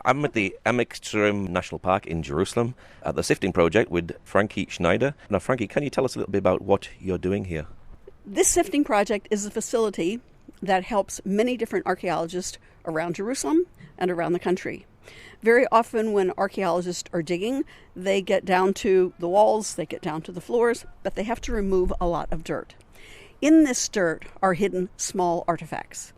I'm at the Emek Tzurim National Park in Jerusalem at the Sifting Project with Frankie Snyder. Now, Frankie, can you tell us a little bit about what you're doing here? This sifting project is a facility that helps many different archaeologists around Jerusalem and around the country. Very often when archaeologists are digging, they get down to the walls, they get down to the floors, but they have to remove a lot of dirt. In this dirt are hidden small artifacts.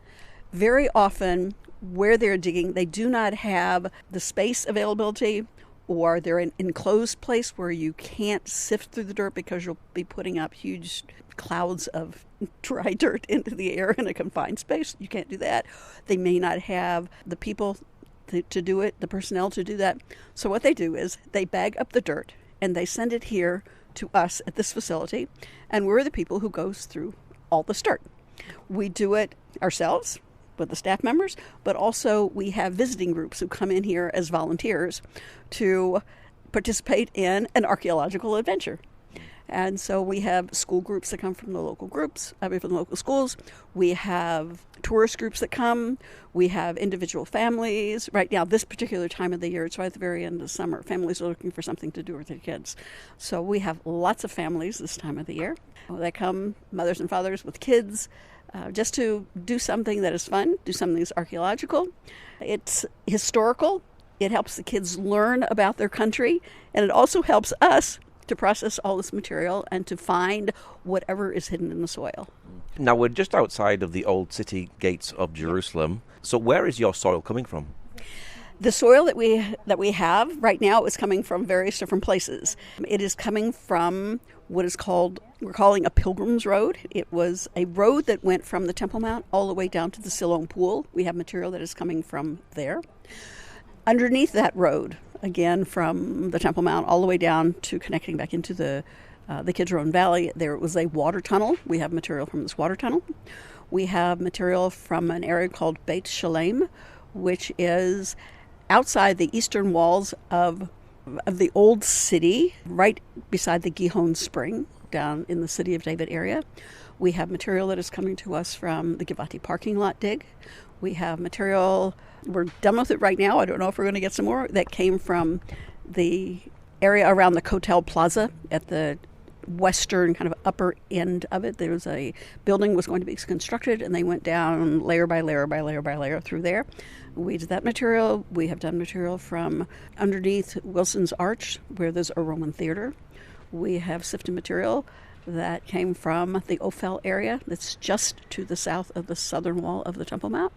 Very often where they're digging, they do not have the space availability, or they're in an enclosed place where you can't sift through the dirt because you'll be putting up huge clouds of dry dirt into the air in a confined space. You can't do that. They may not have the people to do it, the personnel to do that. So what they do is they bag up the dirt and they send it here to us at this facility, and we're the people who goes through all this dirt. We do it ourselves with the staff members, but also we have visiting groups who come in here as volunteers to participate in an archaeological adventure. And so we have school groups that come from the local groups, from the local schools. We have tourist groups that come. We have individual families. Right now, this particular time of the year, it's right at the very end of summer. Families are looking for something to do with their kids. So we have lots of families this time of the year. They come, mothers and fathers with kids, just to do something that is fun, do something that's archaeological. It's historical. It helps the kids learn about their country, and it also helps us to process all this material and to find whatever is hidden in the soil. Now, we're just outside of the old city gates of Jerusalem. So where is your soil coming from? The soil that we have right now is coming from various different places. It is coming from what is called, we're calling a Pilgrim's Road. It was a road that went from the Temple Mount all the way down to the Siloam Pool. We have material that is coming from there. Underneath that road, again from the Temple Mount all the way down to connecting back into the Kidron Valley, there was a water tunnel. We have material from this water tunnel. We have material from an area called Beit Shalem, which is outside the eastern walls of the old city, right beside the Gihon Spring, down in the City of David area. We have material that is coming to us from the Givati parking lot dig. We have material, we're done with it right now, I don't know if we're going to get some more, that came from the area around the Kotel Plaza at the western kind of upper end of it. There was a building was going to be constructed, and they went down layer by layer by layer by layer through there. We did that material. We have done material from underneath Wilson's Arch, where there's a Roman theater. We have sifted material that came from the Ophel area that's just to the south of the southern wall of the Temple Mount.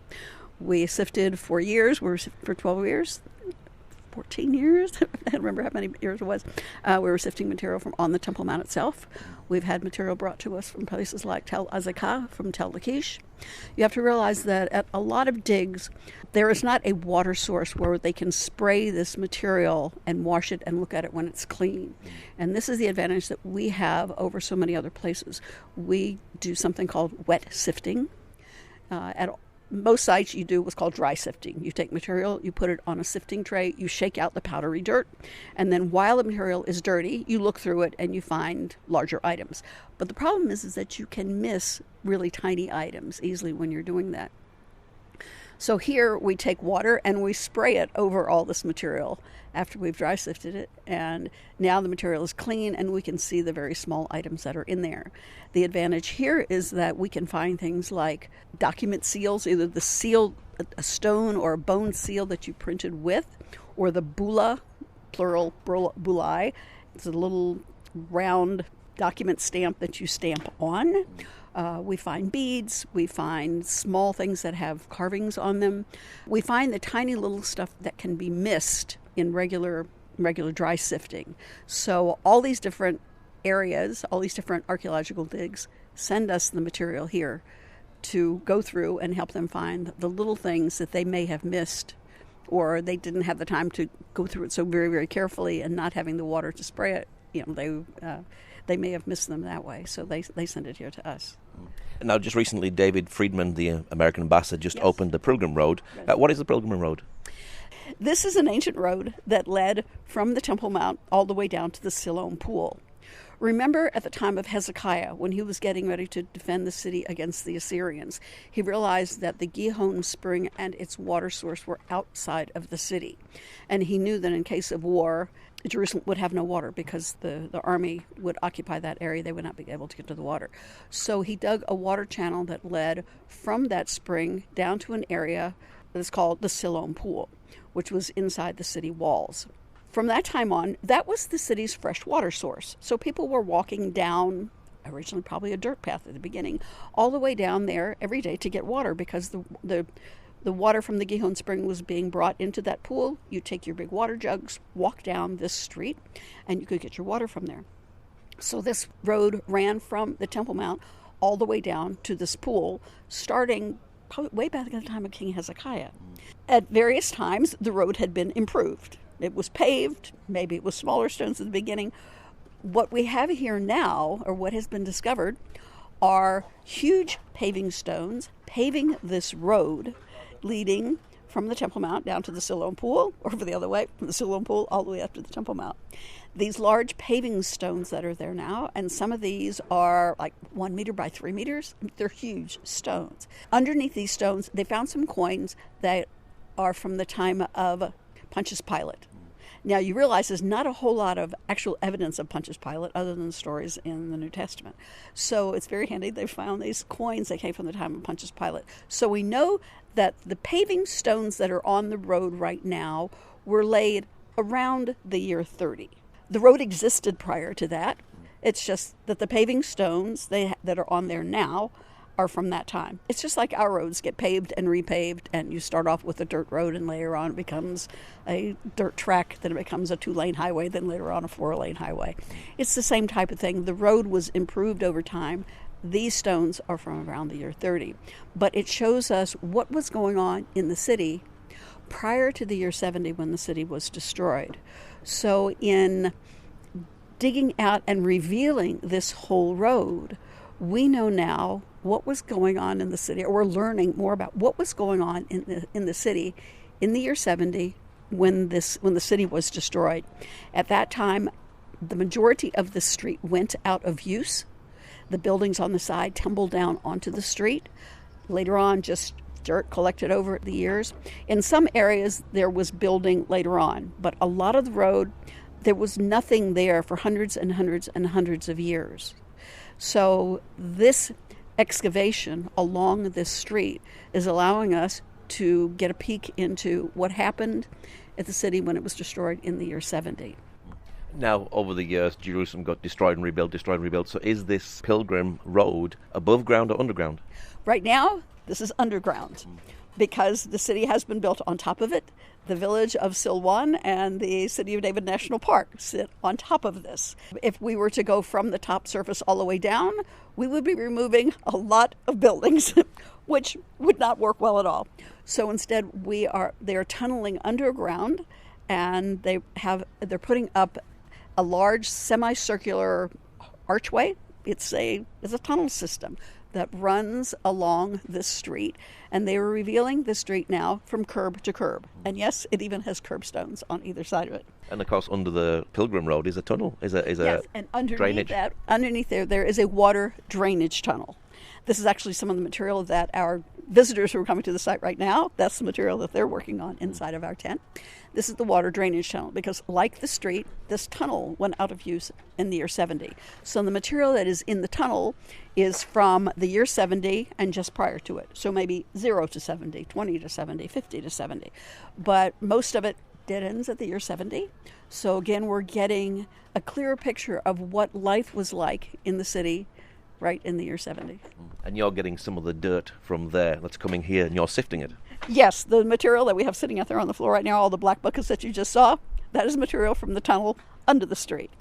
We sifted for years. We were sifting for 12 years. 14 years. I don't remember how many years it was. We were sifting material from on the Temple Mount itself. We've had material brought to us from places like Tel Azekah, from Tel Lachish. You have to realize that at a lot of digs, there is not a water source where they can spray this material and wash it and look at it when it's clean. And this is the advantage that we have over so many other places. We do something called wet sifting. At most sites you do what's called dry sifting. You take material, you put it on a sifting tray, you shake out the powdery dirt, and then while the material is dirty, you look through it and you find larger items. But the problem is that you can miss really tiny items easily when you're doing that. So here we take water and we spray it over all this material after we've dry sifted it, and now the material is clean and we can see the very small items that are in there. The advantage here is that we can find things like document seals, either the seal, a stone or a bone seal that you printed with, or the bula, plural bulai. It's a little round document stamp that you stamp on. We find beads, we find small things that have carvings on them. We find the tiny little stuff that can be missed in regular dry sifting. So all these different areas, all these different archaeological digs send us the material here to go through and help them find the little things that they may have missed, or they didn't have the time to go through it so very, very carefully, and not having the water to spray it, they may have missed them that way. So they send it here to us. Now, just recently, David Friedman, the American ambassador, just opened the Pilgrim Road. What is the Pilgrim Road? This is an ancient road that led from the Temple Mount all the way down to the Siloam Pool. Remember at the time of Hezekiah, when he was getting ready to defend the city against the Assyrians, he realized that the Gihon spring and its water source were outside of the city. And he knew that in case of war, Jerusalem would have no water because the army would occupy that area. They would not be able to get to the water. So he dug a water channel that led from that spring down to an area that's called the Siloam Pool, which was inside the city walls. From that time on, that was the city's fresh water source. So people were walking down, originally probably a dirt path at the beginning, all the way down there every day to get water because the water from the Gihon spring was being brought into that pool. You take your big water jugs, walk down this street, and you could get your water from there. So this road ran from the Temple Mount all the way down to this pool, starting probably way back at the time of King Hezekiah. At various times, the road had been improved. It was paved, maybe it was smaller stones at the beginning. What we have here now, or what has been discovered, are huge paving stones paving this road leading from the Temple Mount down to the Siloam Pool, or the other way, from the Siloam Pool all the way up to the Temple Mount. These large paving stones that are there now, and some of these are like 1 meter by 3 meters. They're huge stones. Underneath these stones, they found some coins that are from the time of Pontius Pilate. Now, you realize there's not a whole lot of actual evidence of Pontius Pilate other than the stories in the New Testament. So it's very handy they found these coins that came from the time of Pontius Pilate. So we know that the paving stones that are on the road right now were laid around the year 30. The road existed prior to that. It's just that the paving stones that are on there now are from that time. It's just like our roads get paved and repaved, and you start off with a dirt road, and later on it becomes a dirt track, then it becomes a 2-lane highway, then later on a 4-lane highway. It's the same type of thing. The road was improved over time. These stones are from around the year 30. But it shows us what was going on in the city prior to the year 70 when the city was destroyed. So in digging out and revealing this whole road, we know now what was going on in the city, or we're learning more about what was going on in the city in the year 70 when the city was destroyed. At that time, the majority of the street went out of use. The buildings on the side tumbled down onto the street. Later on, just dirt collected over the years. In some areas, there was building later on, but a lot of the road, there was nothing there for hundreds and hundreds and hundreds of years. So this excavation along this street is allowing us to get a peek into what happened at the city when it was destroyed in the year 70. Now, over the years, Jerusalem got destroyed and rebuilt. So is this Pilgrim Road above ground or underground? Right now, this is underground because the city has been built on top of it. The village of Silwan and the City of David National Park sit on top of this. If we were to go from the top surface all the way down, we would be removing a lot of buildings, which would not work well at all. So instead, they are tunneling underground, and they're putting up a large semicircular archway. It's a tunnel system that runs along this street, and they were revealing the street now from curb to curb. And yes, it even has curbstones on either side of it. And of course, under the Pilgrim Road is a tunnel, is a and underneath drainage. Underneath there is a water drainage tunnel. This is actually some of the material that our visitors who are coming to the site right now, that's the material that they're working on inside of our tent. This is the water drainage tunnel because, like the street, this tunnel went out of use in the year 70. So the material that is in the tunnel is from the year 70 and just prior to it. So maybe 0 to 70, 20 to 70, 50 to 70. But most of it dead ends at the year 70. So again, we're getting a clearer picture of what life was like in the city right in the year 70. And you're getting some of the dirt from there that's coming here, and you're sifting it. Yes, the material that we have sitting out there on the floor right now, all the black buckets that you just saw, that is material from the tunnel under the street.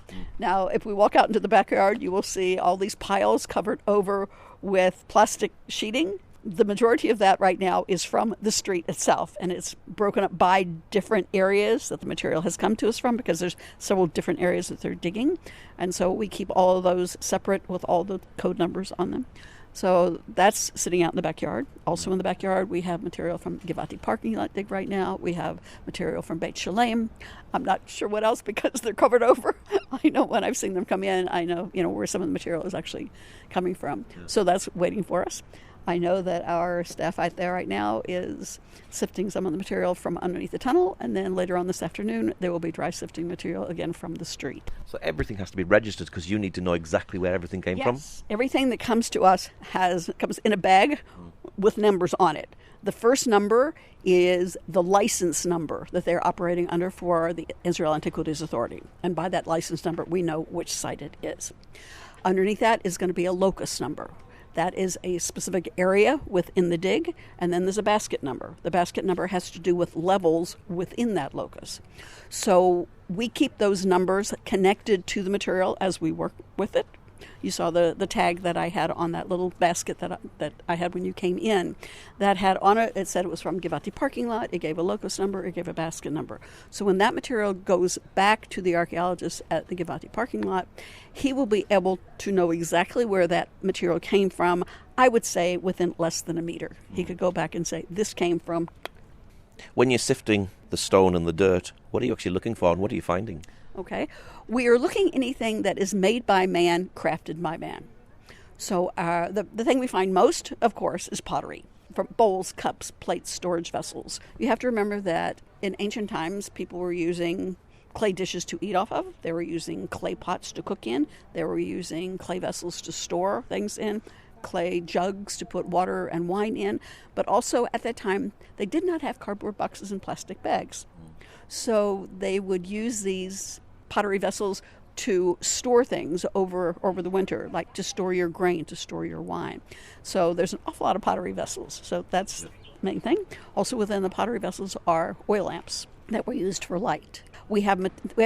Now, if we walk out into the backyard, you will see all these piles covered over with plastic sheeting. The majority of that right now is from the street itself, and it's broken up by different areas that the material has come to us from, because there's several different areas that they're digging, and so we keep all of those separate with all the code numbers on them. So that's sitting out in the backyard. Also in the backyard, we have material from Givati parking lot dig right now. We have material from Beit Shalem. I'm not sure what else because they're covered over. I know when I've seen them come in, I know, where some of the material is actually coming from. Yeah. So that's waiting for us. I know that our staff out there right now is sifting some of the material from underneath the tunnel, and then later on this afternoon, there will be dry sifting material again from the street. So everything has to be registered because you need to know exactly where everything came from? Yes. Everything that comes to us comes in a bag with numbers on it. The first number is the license number that they're operating under for the Israel Antiquities Authority. And by that license number, we know which site it is. Underneath that is going to be a locus number. That is a specific area within the dig, and then there's a basket number. The basket number has to do with levels within that locus. So we keep those numbers connected to the material as we work with it. You saw the tag that I had on that little basket that I had when you came in. That had on it, it said it was from Givati parking lot. It gave a locus number. It gave a basket number. So when that material goes back to the archaeologist at the Givati parking lot, he will be able to know exactly where that material came from, I would say within less than a meter. He could go back and say, this came from... When you're sifting the stone and the dirt, what are you actually looking for and what are you finding? Okay, we are looking at anything that is made by man, crafted by man. So the thing we find most, of course, is pottery. From bowls, cups, plates, storage vessels. You have to remember that in ancient times, people were using clay dishes to eat off of. They were using clay pots to cook in. They were using clay vessels to store things in, clay jugs to put water and wine in. But also at that time, they did not have cardboard boxes and plastic bags. So they would use these pottery vessels to store things over the winter, like to store your grain, to store your wine. So there's an awful lot of pottery vessels. So that's the main thing. Also within the pottery vessels are oil lamps that were used for light. We have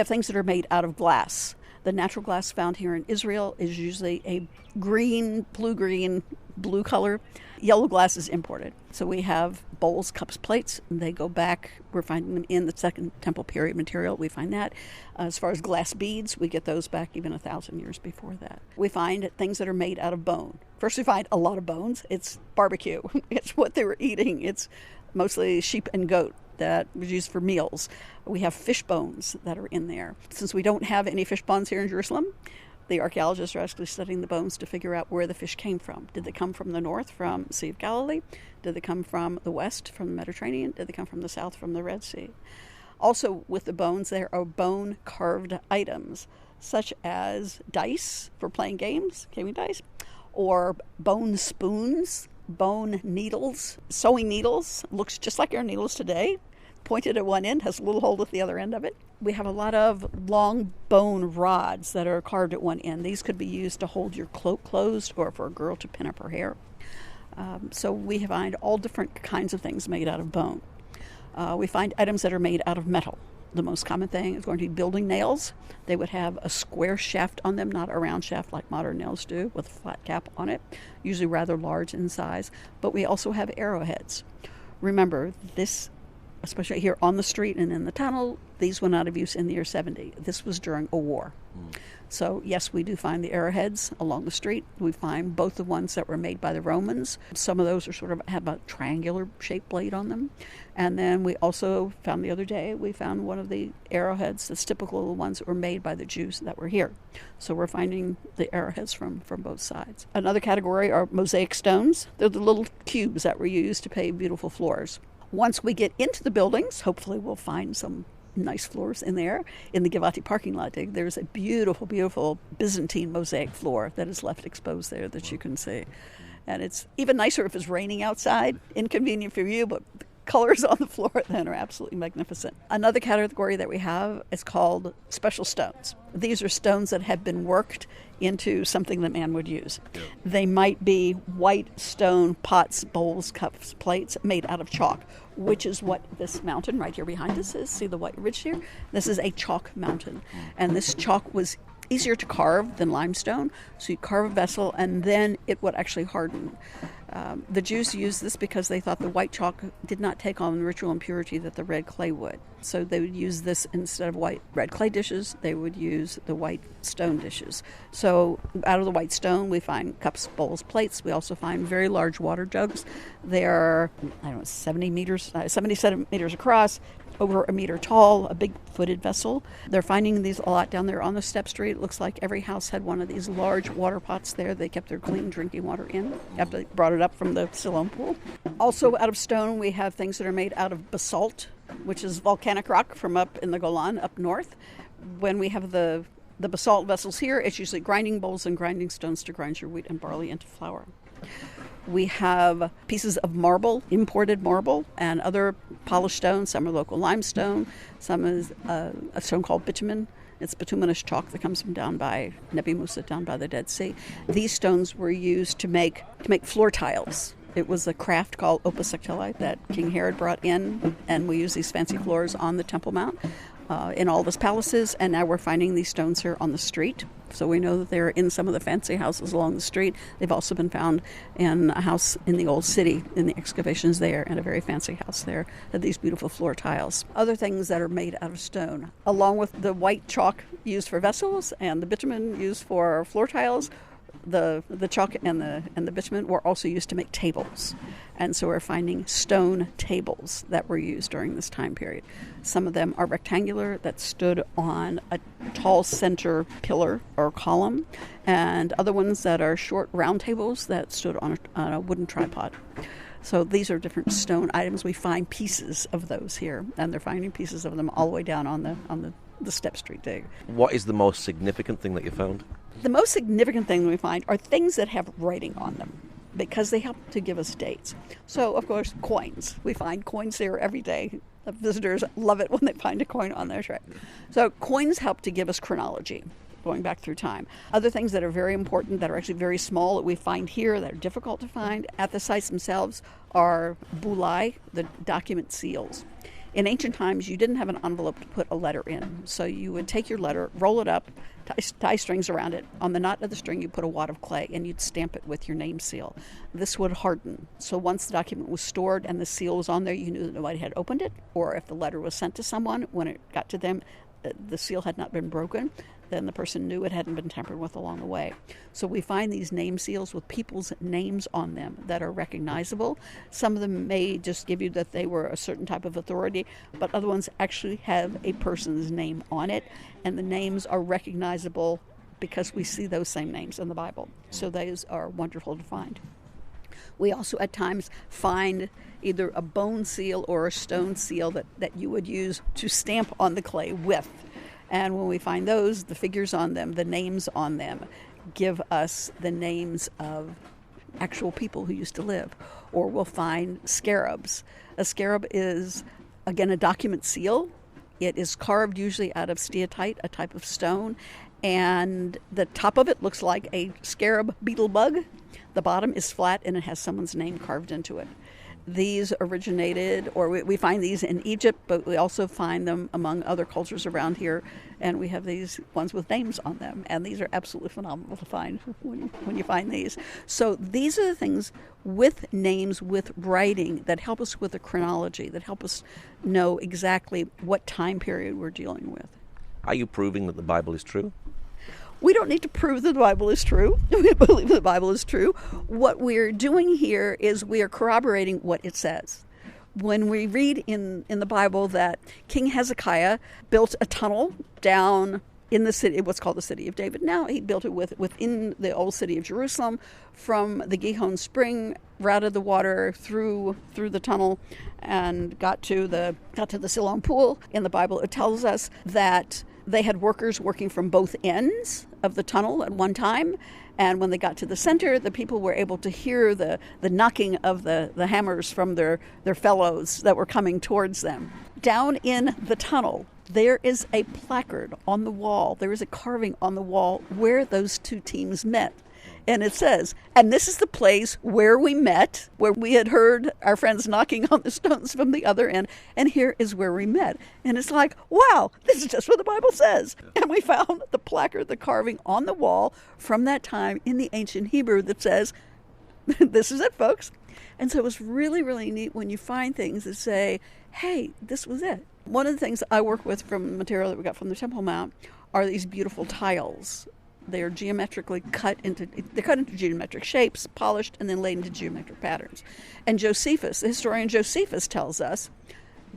things that are made out of glass. The natural glass found here in Israel is usually a blue-green, blue color. Yellow glass is imported. So we have bowls, cups, plates. They go back. We're finding them in the Second Temple period material. We find that. As far as glass beads, we get those back even 1,000 years before that. We find things that are made out of bone. First, we find a lot of bones. It's barbecue. It's what they were eating. It's mostly sheep and goat that was used for meals. We have fish bones that are in there. Since we don't have any fish bones here in Jerusalem, the archaeologists are actually studying the bones to figure out where the fish came from. Did they come from the north, from Sea of Galilee? Did they come from the west, from the Mediterranean? Did they come from the south, from the Red Sea? Also, with the bones, there are bone-carved items, such as dice for playing games, gaming dice, or bone spoons, bone needles, sewing needles. Looks just like our needles today. Pointed at one end, has a little hole at the other end of it. We have a lot of long bone rods that are carved at one end. These could be used to hold your cloak closed or for a girl to pin up her hair. So we find all different kinds of things made out of bone. We find items that are made out of metal. The most common thing is going to be building nails. They would have a square shaft on them, not a round shaft like modern nails do, with a flat cap on it, usually rather large in size. But we also have arrowheads. Remember, this, especially here on the street and in the tunnel, these went out of use in the year 70. This was during a war. So, yes, we do find the arrowheads along the street. We find both the ones that were made by the Romans. Some of those are sort of have a triangular shaped blade on them. And then we also found the other day, we found one of the arrowheads that's typical of the ones that were made by the Jews that were here. So we're finding the arrowheads from both sides. Another category are mosaic stones. They're the little cubes that were used to pave beautiful floors. Once we get into the buildings, hopefully we'll find some nice floors in there. In the Givati parking lot dig, there's a beautiful, beautiful Byzantine mosaic floor that is left exposed there that you can see. And it's even nicer if it's raining outside. Inconvenient for you, but the colors on the floor then are absolutely magnificent. Another category that we have is called special stones. These are stones that have been worked into something that man would use. Yep. They might be white stone pots, bowls, cups, plates made out of chalk, which is what this mountain right here behind us is. See the white ridge here? This is a chalk mountain. And this chalk was easier to carve than limestone. So you carve a vessel and then it would actually harden. The Jews used this because they thought the white chalk did not take on the ritual impurity that the red clay would. So they would use this instead of white red clay dishes, they would use the white stone dishes. So out of the white stone, we find cups, bowls, plates. We also find very large water jugs. They are, 70 centimeters across, over a meter tall, a big footed vessel. They're finding these a lot down there on the step street. It looks like every house had one of these large water pots there. They kept their clean drinking water in after they brought it up from the Siloam pool. Also out of stone, we have things that are made out of basalt, which is volcanic rock from up in the Golan up north. When we have the basalt vessels here, it's usually grinding bowls and grinding stones to grind your wheat and barley into flour. We have pieces of marble, imported marble, and other polished stones. Some are local limestone. Some is a stone called bitumen. It's bituminous chalk that comes from down by Nebi Musa, down by the Dead Sea. These stones were used to make floor tiles. It was a craft called opus sectili that King Herod brought in, and we use these fancy floors on the Temple Mount in all of his palaces, and now we're finding these stones here on the street. So we know that they're in some of the fancy houses along the street. They've also been found in a house in the old city, in the excavations there, and a very fancy house there, that these beautiful floor tiles. Other things that are made out of stone, along with the white chalk used for vessels and the bitumen used for floor tiles, the chalk and the bitumen were also used to make tables. And so we're finding stone tables that were used during this time period. Some of them are rectangular that stood on a tall center pillar or column, and other ones that are short round tables that stood on a wooden tripod. So these are different stone items. We find pieces of those here, and they're finding pieces of them all the way down on the Step Street dig. What is the most significant thing that you found? The most significant thing we find are things that have writing on them, because they help to give us dates. So, of course, coins. We find coins here every day. The visitors love it when they find a coin on their tray. So coins help to give us chronology, going back through time. Other things that are very important, that are actually very small, that we find here, that are difficult to find at the sites themselves, are bulai, the document seals. In ancient times, you didn't have an envelope to put a letter in. So you would take your letter, roll it up, tie strings around it. On the knot of the string, you put a wad of clay, and you'd stamp it with your name seal. This would harden. So once the document was stored and the seal was on there, you knew that nobody had opened it. Or if the letter was sent to someone, when it got to them, the seal had not been broken, then the person knew it hadn't been tampered with along the way. So we find these name seals with people's names on them that are recognizable. Some of them may just give you that they were a certain type of authority, but other ones actually have a person's name on it, and the names are recognizable because we see those same names in the Bible. So those are wonderful to find. We also at times find either a bone seal or a stone seal that you would use to stamp on the clay with. And when we find those, the figures on them, the names on them, give us the names of actual people who used to live. Or we'll find scarabs. A scarab is, again, a document seal. It is carved usually out of steatite, a type of stone, and the top of it looks like a scarab beetle bug. The bottom is flat and it has someone's name carved into it. These originated, or we find these in Egypt, but we also find them among other cultures around here, and we have these ones with names on them, and these are absolutely phenomenal to find when you find these. So these are the things with names, with writing, that help us with the chronology, that help us know exactly what time period we're dealing with. Are you proving that the Bible is true? We don't need to prove that the Bible is true. We believe the Bible is true. What we're doing here is we are corroborating what it says. When we read in the Bible that King Hezekiah built a tunnel down in the city, what's called the City of David now, he built it within the old city of Jerusalem, from the Gihon Spring, routed the water through the tunnel, and got to the Siloam pool. In the Bible, it tells us that they had workers working from both ends of the tunnel at one time, and when they got to the center, the people were able to hear the knocking of the hammers from their fellows that were coming towards them. Down in the tunnel, there is a placard on the wall. There is a carving on the wall where those two teams met. And it says, and this is the place where we met, where we had heard our friends knocking on the stones from the other end, and here is where we met. And it's like, wow, this is just what the Bible says. And we found the placard, the carving on the wall from that time in the ancient Hebrew that says, this is it, folks. And so it was really, really neat when you find things that say, hey, this was it. One of the things I work with from material that we got from the Temple Mount are these beautiful tiles. They are geometrically cut into geometric shapes, polished, and then laid into geometric patterns. And Josephus, the historian Josephus, tells us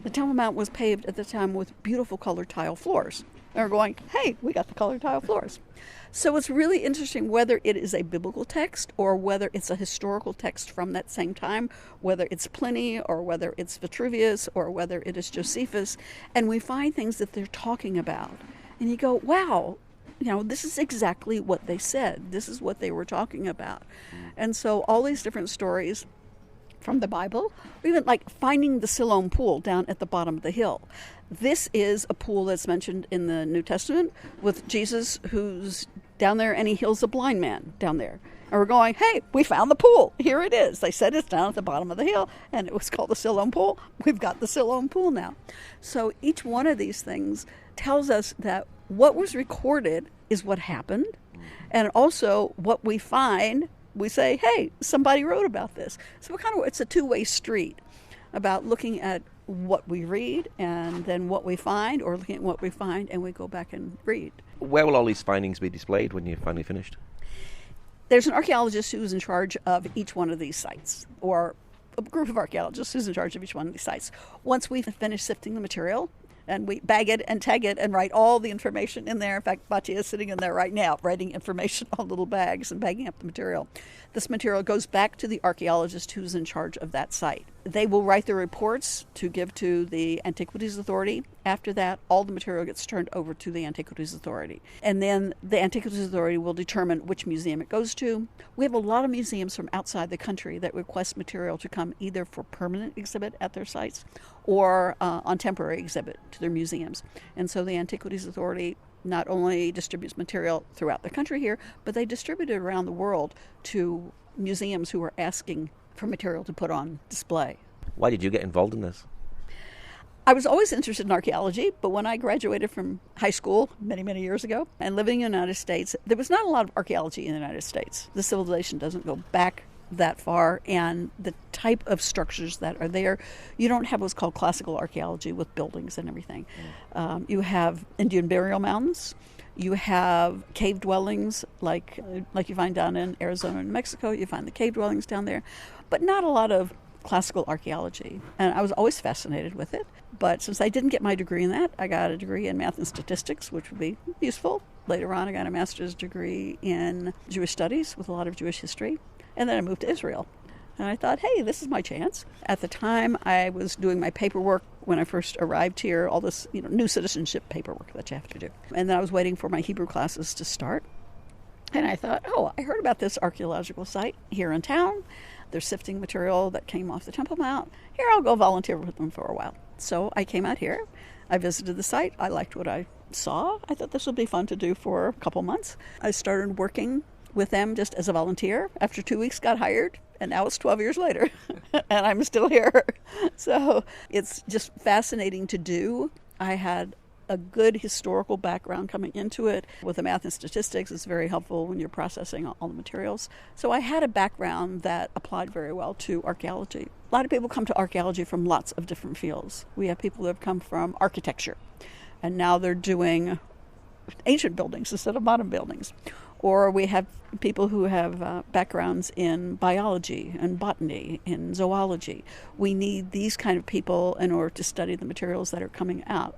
the Temple Mount was paved at the time with beautiful colored tile floors. And we're going, hey, we got the colored tile floors. So it's really interesting whether it is a biblical text or whether it's a historical text from that same time, whether it's Pliny or whether it's Vitruvius or whether it is Josephus. And we find things that they're talking about. And you go, wow, this is exactly what they said. This is what they were talking about. And so all these different stories from the Bible, even like finding the Siloam pool down at the bottom of the hill. This is a pool that's mentioned in the New Testament with Jesus who's down there and he heals a blind man down there. And we're going, hey, we found the pool. Here it is. They said it's down at the bottom of the hill and it was called the Siloam pool. We've got the Siloam pool now. So each one of these things tells us that what was recorded is what happened. And also what we find, we say, hey, somebody wrote about this. So it's a two-way street about looking at what we read and then what we find, or looking at what we find and we go back and read. Where will all these findings be displayed when you're finally finished? There's an archaeologist who's in charge of each one of these sites, or a group of archaeologists who's in charge of each one of these sites. Once we've finished sifting the material, and we bag it and tag it and write all the information in there. In fact, Batia is sitting in there right now writing information on little bags and bagging up the material. This material goes back to the archaeologist who's in charge of that site. They will write the reports to give to the Antiquities Authority. After that, all the material gets turned over to the Antiquities Authority. And then the Antiquities Authority will determine which museum it goes to. We have a lot of museums from outside the country that request material to come either for permanent exhibit at their sites or on temporary exhibit to their museums. And so the Antiquities Authority not only distributes material throughout the country here, but they distribute it around the world to museums who are asking for material to put on display. Why did you get involved in this? I was always interested in archaeology, but when I graduated from high school many, many years ago and living in the United States, there was not a lot of archaeology in the United States. The civilization doesn't go back that far, and the type of structures that are there, you don't have what's called classical archaeology with buildings and everything. You have Indian burial mounds. You have cave dwellings like you find down in Arizona and Mexico. You find the cave dwellings down there, but not a lot of classical archaeology. And I was always fascinated with it. But since I didn't get my degree in that, I got a degree in math and statistics, which would be useful. Later on, I got a master's degree in Jewish studies with a lot of Jewish history. And then I moved to Israel. And I thought, hey, this is my chance. At the time, I was doing my paperwork when I first arrived here, all this new citizenship paperwork that you have to do. And then I was waiting for my Hebrew classes to start. And I thought, I heard about this archaeological site here in town. They're sifting material that came off the Temple Mount. Here, I'll go volunteer with them for a while. So I came out here. I visited the site. I liked what I saw. I thought this would be fun to do for a couple months. I started working with them just as a volunteer. After 2 weeks, got hired, and now it's 12 years later, and I'm still here. So it's just fascinating to do. I had a good historical background coming into it. With the math and statistics, it's very helpful when you're processing all the materials. So I had a background that applied very well to archaeology. A lot of people come to archaeology from lots of different fields. We have people that have come from architecture, and now they're doing ancient buildings instead of modern buildings. Or we have people who have backgrounds in biology and botany and zoology. We need these kind of people in order to study the materials that are coming out,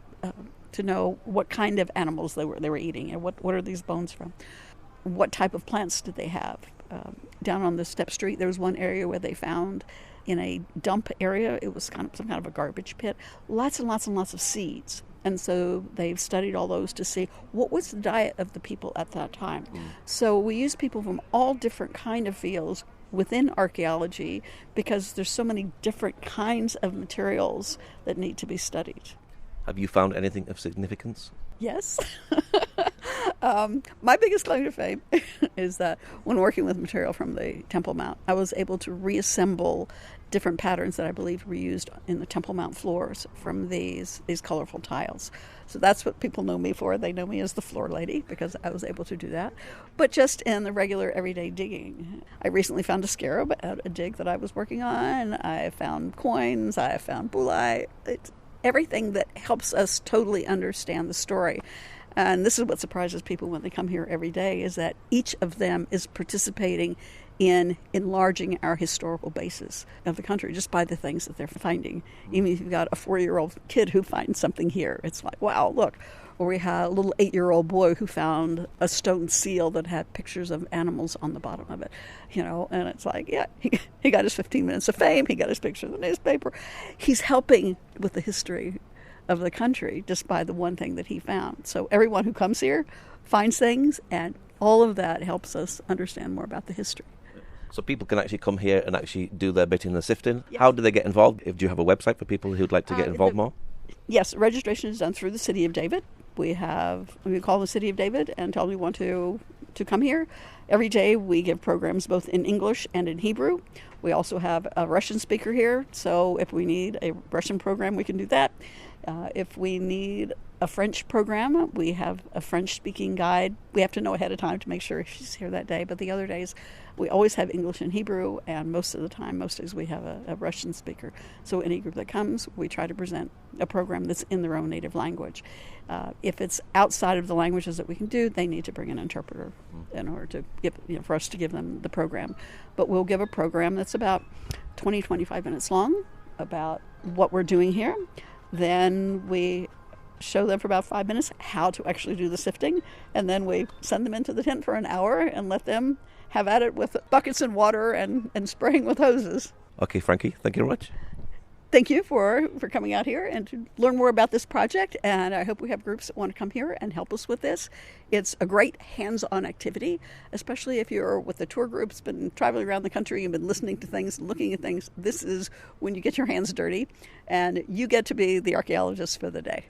to know what kind of animals they were eating and what are these bones from. What type of plants did they have? Down on the Step Street, there was one area where they found in a dump area, it was some kind of a garbage pit, lots and lots and lots of seeds. And so they've studied all those to see what was the diet of the people at that time. So we use people from all different kind of fields within archaeology because there's so many different kinds of materials that need to be studied. Have you found anything of significance? Yes. My biggest claim to fame is that when working with material from the Temple Mount, I was able to reassemble different patterns that I believe were used in the Temple Mount floors from these colorful tiles. So that's what people know me for. They know me as the floor lady because I was able to do that. But just in the regular everyday digging. I recently found a scarab at a dig that I was working on. I found coins. I found bullae. It's everything that helps us totally understand the story. And this is what surprises people when they come here every day, is that each of them is participating in enlarging our historical basis of the country just by the things that they're finding. Even if you've got a 4-year-old kid who finds something here, it's like, wow, look. Or we had a little 8-year-old boy who found a stone seal that had pictures of animals on the bottom of it, and it's like, yeah, he got his 15 minutes of fame, he got his picture in the newspaper. He's helping with the history of the country just by the one thing that he found. So everyone who comes here finds things, and all of that helps us understand more about the history. So people can actually come here and actually do their bit in the sifting. Yes. How do they get involved? Do you have a website for people who'd like to get involved more? Yes, registration is done through the City of David. We call the City of David and tell them we want to come here. Every day we give programs both in English and in Hebrew. We also have a Russian speaker here, so if we need a Russian program, we can do that. If we need a French program, we have a French-speaking guide. We have to know ahead of time to make sure she's here that day. But the other days, we always have English and Hebrew, and most days we have a Russian speaker. So any group that comes, we try to present a program that's in their own native language. If it's outside of the languages that we can do, they need to bring an interpreter in order to for us to give them the program. But we'll give a program that's about 25 minutes long about what we're doing here. Then we show them for about 5 minutes how to actually do the sifting, and then we send them into the tent for an hour and let them have at it with buckets and water and spraying with hoses. Okay, Frankie, thank you very much. Thank you for coming out here and to learn more about this project, and I hope we have groups that want to come here and help us with this. It's a great hands-on activity, especially if you're with the tour groups, been traveling around the country and been listening to things and looking at things. This is when you get your hands dirty and you get to be the archaeologist for the day.